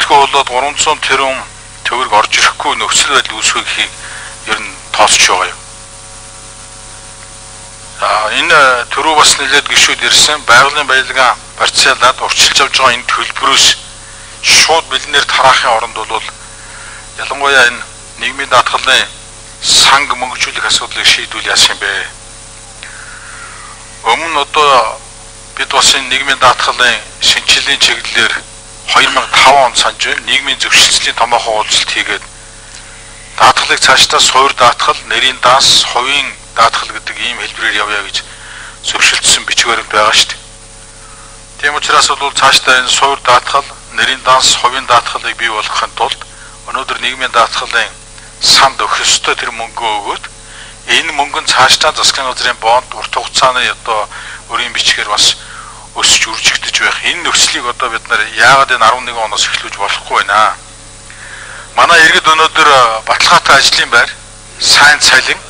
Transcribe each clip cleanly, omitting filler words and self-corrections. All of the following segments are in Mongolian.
Иймэрхүү болоод 300 тэрбум төгрөг орж ирэхгүй нөхцөл байдал үүсгэхийг ер нь тооцож байгаа юм. Энэ түрүү бас нэлээд гишүүд ирсэн байгалийн баялгаа барьцаалаад урьдчилж авж байгаа энэ төлбөрөөс шууд бэлнээр тараахын оронд бол ялангуяа энэ нийгмийн даатгалын санг мөнгөжүүлэх асуудлыг шийдвэл яасан юм бэ? Өмнө одоо бид бас энэ нийгмийн даатгалын шинжилгээний чиглэлээр 2005 онд санаж байна. Нийгмийн зөвшөөрлөлийн томоохон уулзалт хийгээд даатгалыг цаашдаа суур даатгал, нэрийн данс, хувийн даатгал гэдэг ийм хэлбэрээр явъя гэж зөвшөөрсөн бичиг баримт байгаа шүү дээ. Тийм учраас бол цаашдаа энэ суур даатгал, нэрийн данс, хувийн даатгалыг бий болгохын тулд өнөөдөр нийгмийн даатгалын санд өгөх ёстой тэр мөнгөө өгөөд энэ мөнгө нь цаашдаа засгийн газрын бонд урт хугацааны одоо өрийн бичгээр бас өсөж үржигдэж байх. Энэ нөхцөлийг одоо бид нар яагаад энэ 11 оноос эхлүүлж болохгүй байна. Манай иргэд өнөөдөр баталгаатай ажлын байр, сайн цалин,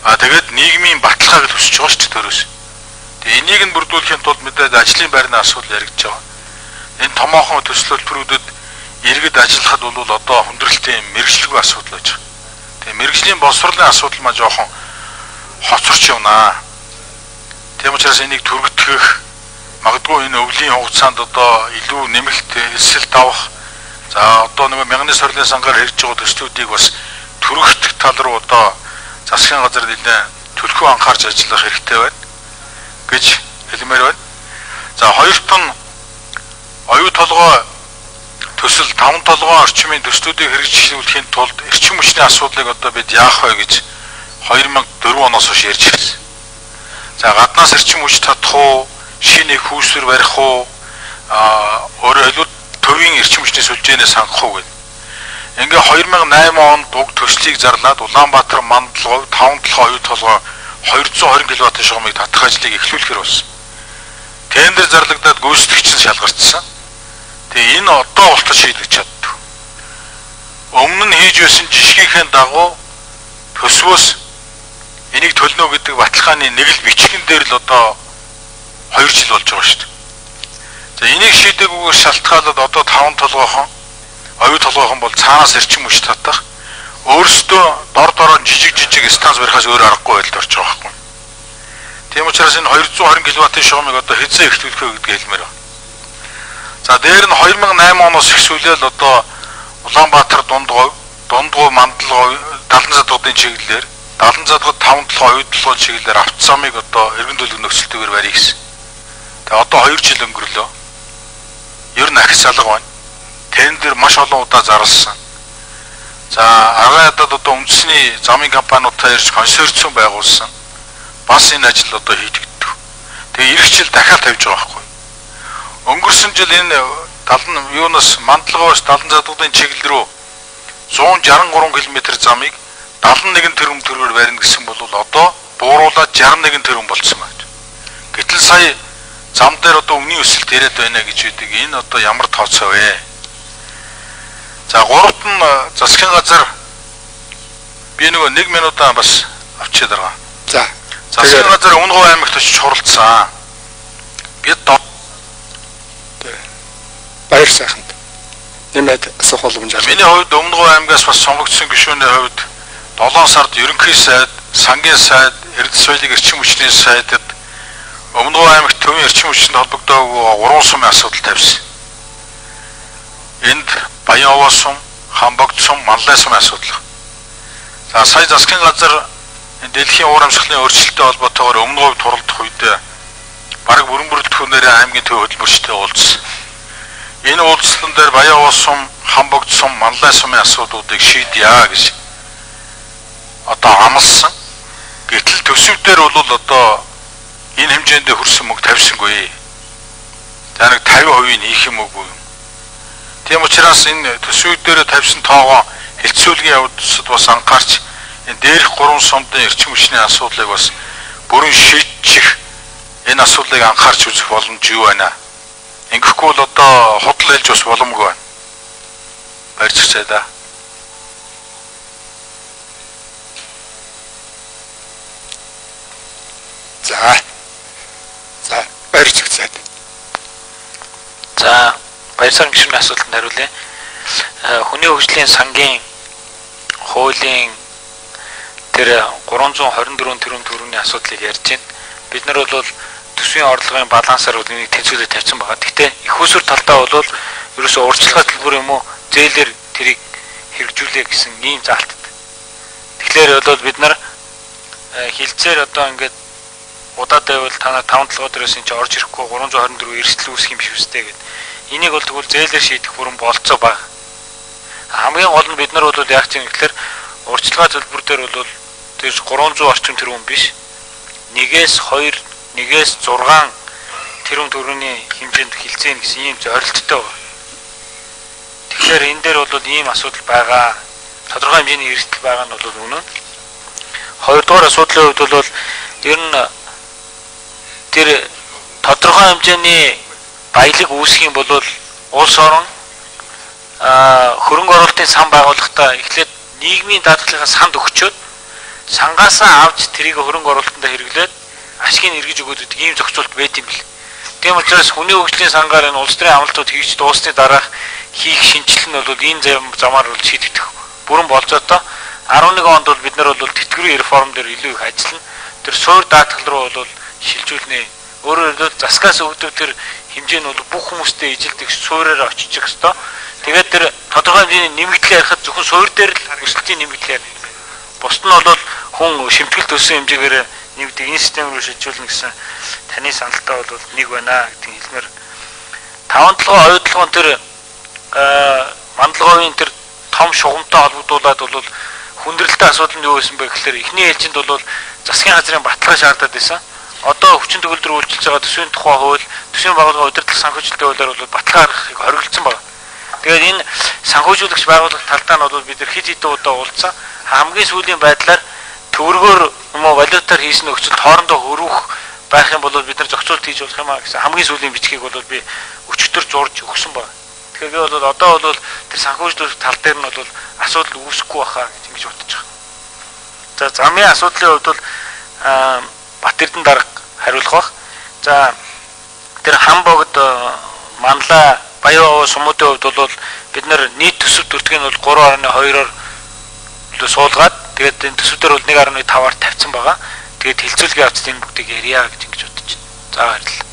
тэгээд нийгмийн баталгааг төсөж байгаа шүү дээ төрөөс. Тэгээ энийг нь бүрдүүлэхийн тулд мэдээд ажлын байрны асуудал яригдж байгаа. Энэ томоохон төсөл төлбөрүүдэд иргэд ажиллахад бол одоо хүндрэлтийн мэргэжлгүй асуудал байж байгаа. Тэгээ мэргэжлийн боловсролын асуудал маа жоохон хоцорч явнаа. Тийм учраас энийг түргэтгэх магадгүй энэ өвлийн хугацаанд одоо илүү нэмэлт эсэлт авах за одоо нэг мянганы сорилын сангаар хэрэгж байгаа төслүүдийг бас түргэх тал руу одоо засгийн газар нэлээд төлхөө анхаарч ажиллах хэрэгтэй байна гэж хэлмээр байна. За хоёр тон оюу толгой төсөл 5 толгой орчмын төслүүдийг хэрэгжүүлэхийн тулд эрчим хүчний асуудлыг одоо бид яах вэ гэж 2004 оноос хойш ярьж ирсэн. За гаднаас эрчим хүч татах уу, шинэ хүүсвэр барих уу, өөрөөр хэлбэл төвийн эрчим хүчний сүлжээнээс хангах уу гэдэг. Ингээ 2008 онд уг төслийг зарлаад Улаанбаатар мандал 5 толгой оюу толгой 220 кВт шугамыг татах ажлыг эхлүүлэхээр болсон. Тендер зарлагдаад гүйцэтгэгч нь шалгартсан. Тэгээ энэ одоо болтол шийдэж чаддаг. Өмнө нь хийж байсан жишгийнхээ дагуу төсвөөс энийг төлнө гэдэг баталгааны нэг л бичгэн дээр л одоо 2 жил болж байгаа шүү дээ. За энийг шийдэггүйгээр шалтгаалаад одоо 5 толгойхон оюу толгойхон бол цаанаас эрчим хүч татах өөрсдөө дор дороо жижиг станц барихаас өөр аргагүй байлд орж байгаа байхгүй. Тийм учраас энэ 220 кВт шугамыг одоо хэзээ эхлүүлэх вэ гэдгийг хэлмээр байна. За дээр нь 2008 оноос эхлүүлээд одоо Улаанбаатар дундгой мандал 70 задгуудын чиглэлээр 70 задгууд 5 толгой оюу толгойн чиглэлээр автосамыг одоо эргэн төлөв нөхцөлтөөр барья гэсэн. Тэгээ одоо 2 жил өнгөрлөө. Ер нь ахис алга байна. Тендер маш олон удаа зарласан. За аргын ядад одоо үндэсний замын компаниудтай ирж консорциум байгуулсан. Бас энэ ажил одоо хийгддэг. Тэгээ эх жил дахиад тавьж байгаа байхгүй. Өнгөрсөн жил энэ 70 юунаас мандалгоос 70 задгуудын чиглэл рүү 163 км замыг 71 тэрбум төгрөгөөр барина гэсэн бол одоо бууруулаад 61 тэрбум болцсон байна. Гэтэл сая зам дээр одоо өмнгийн өсөлт яриад байна гэж үүдэг. Энэ одоо ямар тооцоо вэ? За гуравт нь засгийн газар би нөгөө 1 минутаа бас авчиад байгаа. За засгийн газар Өмнөгов аймагт очиж хуралдсан. Бид баяр сайханд нэмээд асуух боломж олгоно. Миний хувьд Өмнөгов аймгаас бас сонгогдсон гишүүний хувьд 7 сард ерөнхий сайд, сангийн сайд, Эрдэс соёлын эрчим хүчний сайдад Өмнөгов аймагт төвийн эрчим хүчтэй холбогдоогүй 3 сумын асуудал тавьсан. Энд Баян овоо сум, Хамбогд сум, Манлай сумын асуудал. За сая засгийн газар дэлхийн уур амьсгалын өөрчлөлттэй холбоотойгоор Өмнөговд туралдах үед бараг бүрэн бүрэлдэхүүнээр аймгийн төв хөтөлбөрчтэй уулзсан. Энэ уулзалтан дээр Баян овоо сум, Хамбогд сум, Манлай сумын асуудлуудыг шийдъя гэж одоо амласан. Гэтэл төсөвдөр бол одоо энэ хэмжээнд хүрсэн мөнгө тавьсангүй. За нэг 50% хийх юм уу? Тийм учраас энэ төсвүүдээр тавьсан тоогоо хэлцүүлгийн явдлууд бас анхаарч энэ дээрх 3 сумдын эрчим хүчний асуудлыг бас бүрэн шийдчих энэ асуудлыг анхаарч үзэх боломж юу байна? Ингэхгүй бол одоо худал хэлж бас боломгүй байна. Баярцагцаа да. За баярцагцаа. За баярцаг гишүүний асуултанд хариулъя. хүний хөгжлийн сангийн хуулийн тэр 324 тэрбум төгрөгийн асуудлыг ярьж байна. Бид нар бол төсвийн орлогын балансаар үнийг тэнцвэрлэж тавьсан байгаа. Гэхдээ их усүр талдаа бол ерөөсөө урьдчилгаа төлбөр юм уу зээлэр тэрийг хэрэгжүүлээ гэсэн ийм заалтад. Тэгэхээр бол бид нар хилцээр одоо ингээд удаад байвал танаа 5-7 дээрээс энэ орж ирэхгүй 324 эрсдэл үүсэх юм биш үстэй гэд. Энийг бол тэгвэл зээлэр шийдэх бүрэн болцоо баг. Хамгийн гол нь бид нар бол яг чинь гэхээр урьдчилгаа төлбөр дээр бол тэр 300 орчим тэрбум биш. 1-ээс 2, 1-ээс 6 тэрбум төгрөгийн хэмжээнд хилцээн гэсэн ийм зорилттой байна. Тэгэхээр энэ дээр бол ийм асуудал байгаа. Тодорхой хэмжээний эрсдэл байгаа нь бол үнэн. Хоёрдугаар асуудлын хувьд бол ер нь тэр тодорхой хэмжээний баялаг үүсэх юм бол улс орон хөрөнгө оруулалтын сан байгуулахдаа эхлээд нийгмийн даатгалынхаа санд өгчөөд сангаасаа авч тэрийг хөрөнгө оруулалтанд хэрэглээд ашгийг эргэж өгөөд гэдэг ийм зохицуулт байт юм бэл. Тийм учраас хүний хөгжлийн сангаар энэ улс төрийн амлалтууд хийж дуусны дараах хийх шинжилэл нь бол энэ замаар бол шийдэгдэх бүрэн болцоотой. 11 онд бол бид нар бол тэтгэврийн реформ дээр илүү их ажиллана. Тэр суур даатгал руу бол шилжүүлнэ. Өөрөөр хэлбэл засгаас өгдөг тэр хэмжээ нь бол бүх хүмүүстэй ижилдэх суурьаар очиж хэвээр. Тэгээд тэр тодорхой хэмжээний нэмэгдэл ярихад зөвхөн суур дээр л өсөлтийн нэмэгдэл ярих. Бусд нь бол хүн шимтгэлт өссөн хэмжээгээр нэмэгдэх энэ систем рүү шилжүүлнэ гэсэн таны саналтай бол нэг байна гэдэг хэлмээр 5-7 оюутлогын тэр мандлагын тэр том шугамтай холбогдуулаад бол хүндрэлтэй асуудал нь юу байсан бэ гэхээр эхний ээлжинд бол засгийн газрын баталгаа шаардаад байсан. Одоо хүчин төгөлдөр үйлчилж байгаа төсвийн тухай хууль, төсвийн байгууллагын удирдлага санхүүжилтийн хуулиар бол баталгаа гаргахыг хориглосон байна. Тэгээд энэ санхүүжүүлэгч байгууллага талдаа нь бол бид нар хэд хэдэн удаа уулзсан. Хамгийн сүүлийн байдлаар төгрөгөөр юм уу валютаар хийсэн нөхцөлд хоорондоо хөрвөх байх юм бол бид нар зохицуулт хийж болох юм аа гэсэн хамгийн сүүлийн бичгийг бол би өчигдөр зурж өгсөн байна. Тэгэхээр би бол одоо бол тэр санхүүжлэх тал дээр нь бол асуудал үүсэхгүй байхаа гэж бодож байгаа. За замын асуудлын хувьд бол Батэрдэн дарга хариулах бах. За тэр Хамбогд Манлай Баян сумуудын хувьд бол бид нар нийт төсөв төртгийг нь бол 3.2-оор суулгаад тэгээд энэ төсөвдөр бол 1.5-аар тавьсан байгаа. Тэгээд хилцүүлгийн явцад энэ бүгдийг ярья гэж бодож байна. За баярлалаа.